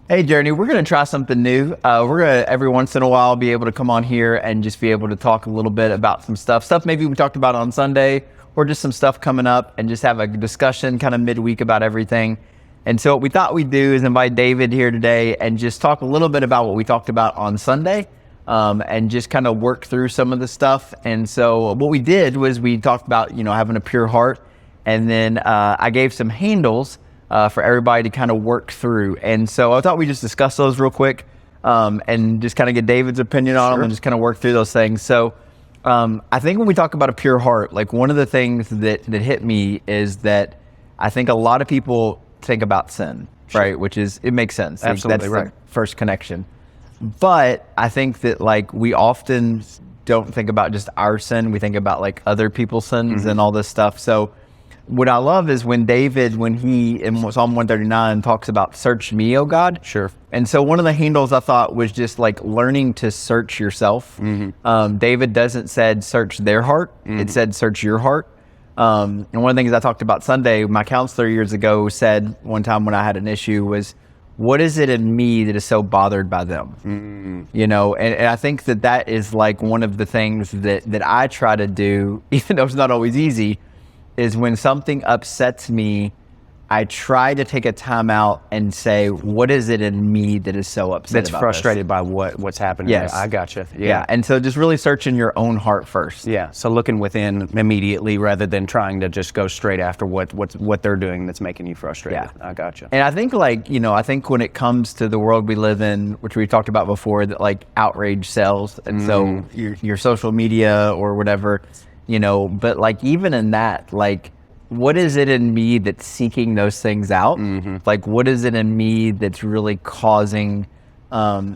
Hey, Journey, we're going to try something new. We're going to, every once in a while, be able to come on here and just be able to talk a little bit about some stuff maybe we talked about on Sunday, or just some stuff coming up, and just have a discussion kind of midweek about everything. And so what we thought we'd do is invite David here today and just talk a little bit about what we talked about on Sunday, and just kind of work through some of the stuff. And so what we did was we talked about, having a pure heart, and then I gave some handles for everybody to kind of work through. And so I thought we'd just discuss those real quick, and just kind of get David's opinion on them and just kind of work through those things. So I think when we talk about a pure heart, like one of the things that hit me is that I think a lot of people think about sin, right? Which is, it makes sense. Absolutely, That's right. the first connection. But I think that like we often don't think about just our sin. We think about like other people's sins and all this stuff. So what I love is when David, when he in Psalm 139 talks about search me, O God. Sure. And so one of the handles I thought was just like learning to search yourself. David doesn't said search their heart. It said search your heart. And one of the things I talked about Sunday, my counselor years ago said one time when I had an issue was, what is it in me that is so bothered by them? And I think that is like one of the things that I try to do, even though it's not always easy, is when something upsets me, I try to take a time out and say, what is it in me that is so upset That's about frustrated this? by what's happening. Yes. I gotcha. Yeah. And so just really searching your own heart first. Yeah. So looking within immediately rather than trying to just go straight after what they're doing that's making you frustrated. Yeah. I gotcha. And I think I think when it comes to the world we live in, which we talked about before, that like outrage sells. And so your social media or whatever, but like even in that, like, what is it in me that's seeking those things out? Like, what is it in me that's really causing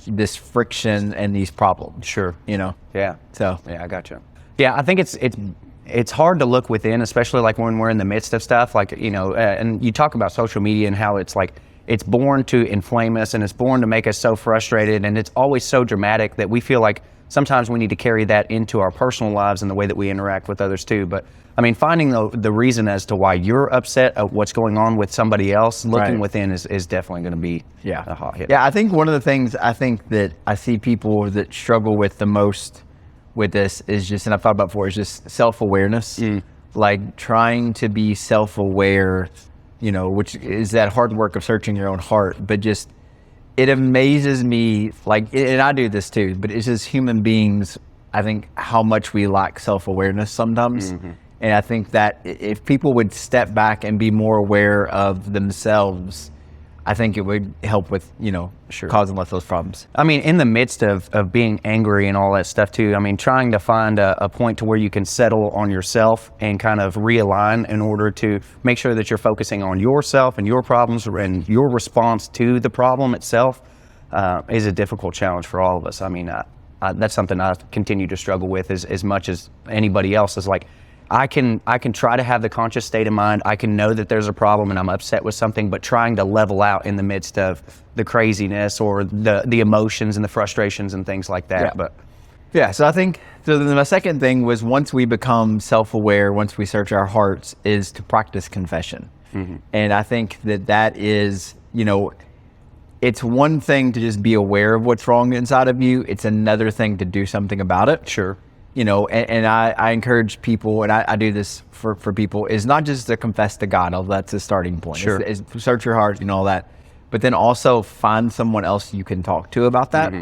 this friction and these problems? Sure. Yeah. So Yeah, I gotcha. Yeah, I think it's hard to look within, especially like when we're in the midst of stuff, like, and you talk about social media and how it's like, it's born to inflame us and it's born to make us so frustrated, and it's always so dramatic that we feel like sometimes we need to carry that into our personal lives and the way that we interact with others too. But I mean, finding the reason as to why you're upset at what's going on with somebody else, looking within is definitely going to be a hot hit. Yeah, I think one of the things I think that I see people that struggle with the most with this is just, and I've thought about before, is just self-awareness. Like trying to be self-aware, which is that hard work of searching your own heart. But just, it amazes me, like, and I do this too, but it's just human beings, I think how much we lack self-awareness sometimes. And I think that if people would step back and be more aware of themselves, I think it would help with, causing less of those problems. I mean, in the midst of being angry and all that stuff too, I mean, trying to find a point to where you can settle on yourself and kind of realign in order to make sure that you're focusing on yourself and your problems and your response to the problem itself is a difficult challenge for all of us. I mean, that's something I continue to struggle with as much as anybody else. Is like, I can try to have the conscious state of mind. I can know that there's a problem and I'm upset with something, but trying to level out in the midst of the craziness or the emotions and the frustrations and things like that. So I think, so then my second thing was, once we become self-aware, once we search our hearts, is to practice confession. And I think that is, it's one thing to just be aware of what's wrong inside of you. It's another thing to do something about it. Sure. And I encourage people, and I do this for people, is not just to confess to God. That's a starting point. Sure. Is search your heart and all that. But then also find someone else you can talk to about that.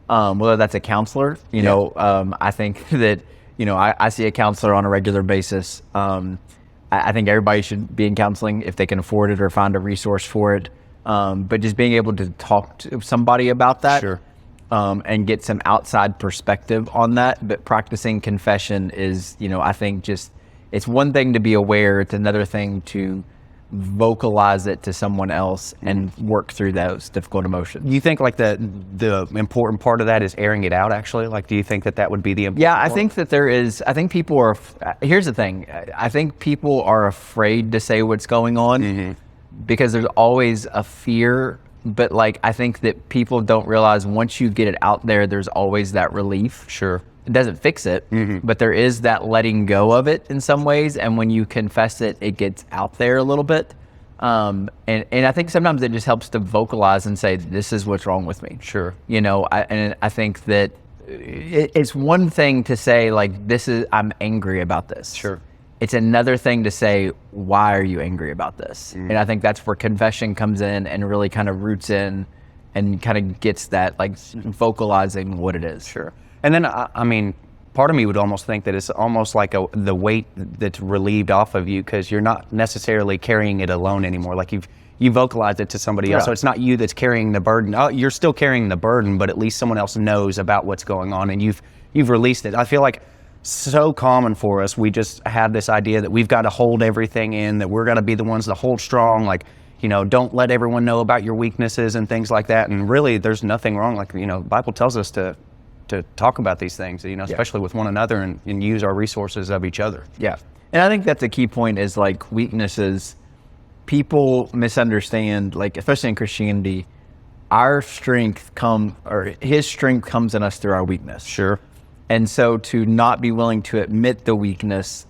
Whether that's a counselor, I think that, I see a counselor on a regular basis. I think everybody should be in counseling if they can afford it or find a resource for it. But just being able to talk to somebody about that. Sure. And get some outside perspective on that. But practicing confession is, I think just, it's one thing to be aware. It's another thing to vocalize it to someone else and work through those difficult emotions. You think like the important part of that is airing it out, actually? Like, do you think that would be the important Yeah, I part? think that there is. I think people are, here's the thing. I think people are afraid to say what's going on because there's always a fear. But like, I think that people don't realize once you get it out there, there's always that relief. Sure. It doesn't fix it, but there is that letting go of it in some ways. And when you confess it, it gets out there a little bit. And I think sometimes it just helps to vocalize and say, this is what's wrong with me. Sure. And I think that it's one thing to say, like, I'm angry about this. Sure. It's another thing to say, why are you angry about this? And I think that's where confession comes in and really kind of roots in and kind of gets that, like, vocalizing what it is. Sure. And then, I mean, part of me would almost think that it's almost like the weight that's relieved off of you, because you're not necessarily carrying it alone anymore. Like you vocalized it to somebody else, so it's not you that's carrying the burden. You're still carrying the burden, but at least someone else knows about what's going on, and you've released it. I feel like so common for us, we just have this idea that we've got to hold everything in, that we're going to be the ones that hold strong, like, don't let everyone know about your weaknesses and things like that. And really, there's nothing wrong. Like, the Bible tells us to talk about these things, especially with one another, and use our resources of each other. Yeah. And I think that's a key point, is like weaknesses. People misunderstand, like, especially in Christianity, his strength comes in us through our weakness. Sure. And so to not be willing to admit the weakness,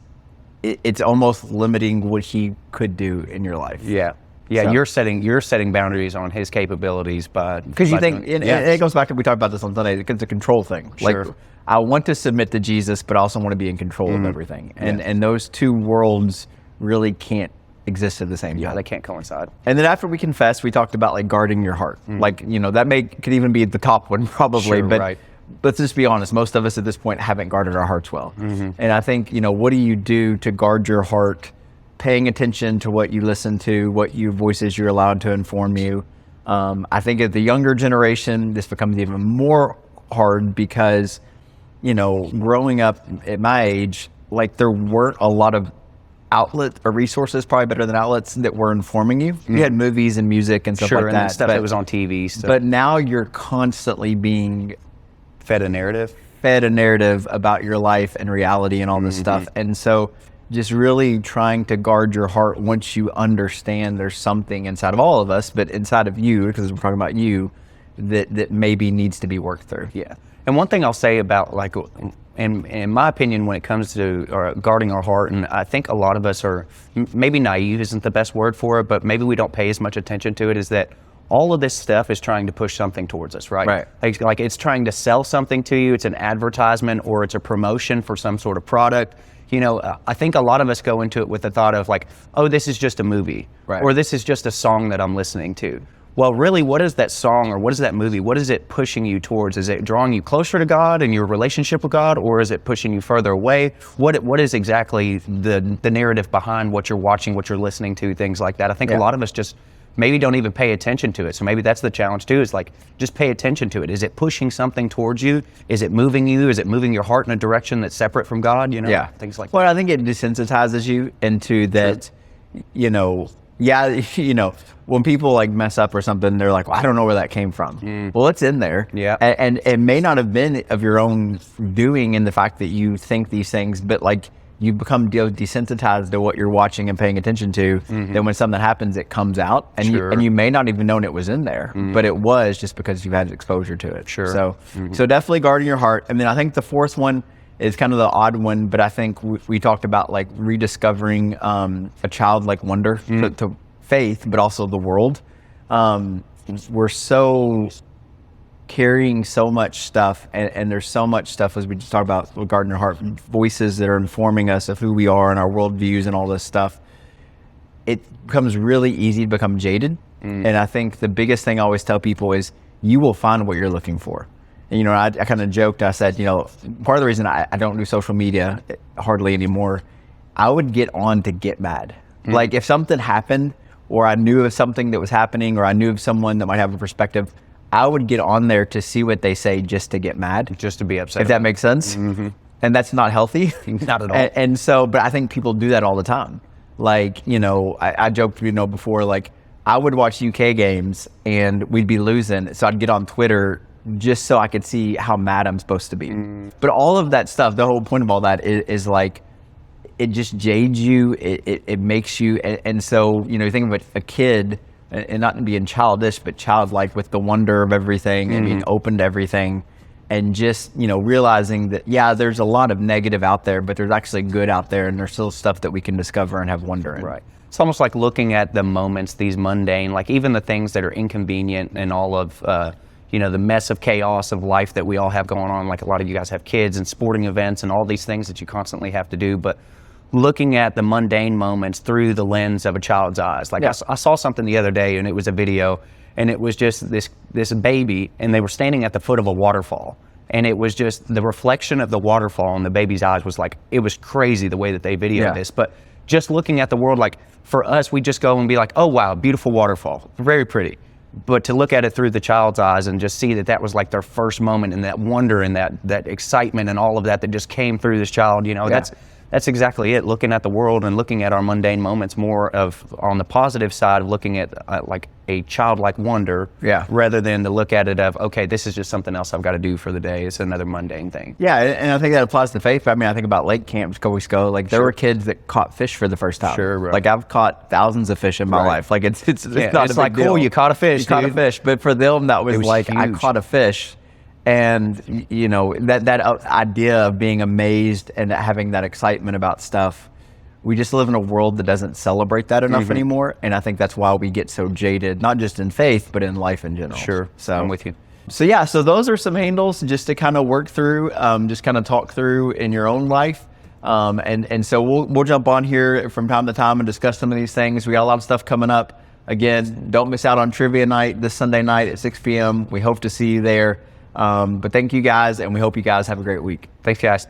it's almost limiting what he could do in your life. Yeah. Yeah, so you're setting boundaries on his capabilities, because you think, and it goes back to, we talked about this on Sunday, it's a control thing. Sure. Like, I want to submit to Jesus, but I also want to be in control of everything. And those two worlds really can't exist at the same time. Yeah, they can't coincide. And then after we confess, we talked about, like, guarding your heart. Like, that could even be the top one probably, sure, but right. Let's just be honest, most of us at this point haven't guarded our hearts well. And I think, what do you do to guard your heart? Paying attention to what you listen to, what voices you're allowed to inform you. I think at the younger generation, this becomes even more hard because, growing up at my age, like, there weren't a lot of outlets or resources, probably better than outlets, that were informing you. You had movies and music and stuff like that. And stuff that was on TV. So. But now you're constantly being fed a narrative about your life and reality and all this stuff. And so just really trying to guard your heart once you understand there's something inside of all of us, but inside of you, because we're talking about you, that maybe needs to be worked through. Yeah. And one thing I'll say about, like, in my opinion, when it comes to guarding our heart, and I think a lot of us are, maybe naive isn't the best word for it, but maybe we don't pay as much attention to it, is that all of this stuff is trying to push something towards us, right? Like it's trying to sell something to you. It's an advertisement, or it's a promotion for some sort of product. I think a lot of us go into it with the thought of, like, oh, this is just a movie, or this is just a song that I'm listening to. Well, really, what is that song, or what is that movie? What is it pushing you towards? Is it drawing you closer to God and your relationship with God, or is it pushing you further away? What is exactly the narrative behind what you're watching, what you're listening to, things like that? I think a lot of us just maybe don't even pay attention to it. So maybe that's the challenge too, is, like, just pay attention to it. Is it pushing something towards you? Is it moving you? Is it moving your heart in a direction that's separate from God? Things like that. Well, I think it desensitizes you into that, when people, like, mess up or something, they're like, well, I don't know where that came from. Well, it's in there. Yeah. And it may not have been of your own doing, in the fact that you think these things, but, like, you become desensitized to what you're watching and paying attention to. Then when something happens, it comes out, and you may not even known it was in there, but it was, just because you've had exposure to it. Sure. So definitely guarding your heart. And then I think the fourth one is kind of the odd one, but I think we talked about, like, rediscovering a childlike wonder to faith, but also the world. We're so carrying so much stuff, and there's so much stuff, as we just talked about with guarding your heart, voices that are informing us of who we are and our worldviews and all this stuff. It becomes really easy to become jaded. And I think the biggest thing I always tell people is, you will find what you're looking for. And, I kind of joked, I said, part of the reason I don't do social media hardly anymore, I would get on to get mad. Like, if something happened, or I knew of something that was happening, or I knew of someone that might have a perspective, I would get on there to see what they say, just to get mad. Just to be upset. If that makes sense. And that's not healthy. Not at all. And so, but I think people do that all the time. Like, I joked, before, like, I would watch UK games and we'd be losing, so I'd get on Twitter just so I could see how mad I'm supposed to be. But all of that stuff, the whole point of all that is like, it just jades you, it makes you, and so, you think of a kid, and not being childish, but childlike, with the wonder of everything and being open to everything, and just, realizing that, yeah, there's a lot of negative out there, but there's actually good out there, and there's still stuff that we can discover and have wonder in. Right. it's almost like looking at the moments, these mundane, like even the things that are inconvenient and all of, the mess of chaos of life that we all have going on. Like a lot of you guys have kids and sporting events and all these things that you constantly have to do. But looking at the mundane moments through the lens of a child's eyes. Like I saw something the other day, and it was a video, and it was just this baby, and they were standing at the foot of a waterfall. And it was just the reflection of the waterfall in the baby's eyes was like, it was crazy the way that they videoed this. But just looking at the world, like for us, we just go and be like, oh, wow, beautiful waterfall, very pretty. But to look at it through the child's eyes and just see that that was like their first moment, and that wonder and that excitement and all of that just came through this child, that's exactly it. Looking at the world and looking at our mundane moments more of on the positive side of looking at like a childlike wonder, rather than to look at it of, okay, this is just something else I've got to do for the day. It's another mundane thing. Yeah, and I think that applies to faith. I mean, I think about lake camps a couple weeks ago. Like there were kids that caught fish for the first time. Sure, bro. Like I've caught thousands of fish in my life. Like it's not a big deal. Cool, you caught a fish. You caught a fish, but for them that was like huge. I caught a fish. And that idea of being amazed and having that excitement about stuff, we just live in a world that doesn't celebrate that enough anymore. And I think that's why we get so jaded, not just in faith, but in life in general. Sure, so I'm with you. So those are some handles just to kind of work through, just kind of talk through in your own life. And so we'll jump on here from time to time and discuss some of these things. We got a lot of stuff coming up. Again, don't miss out on trivia night this Sunday night at 6 p.m. We hope to see you there. But thank you guys, and we hope you guys have a great week. Thanks, guys.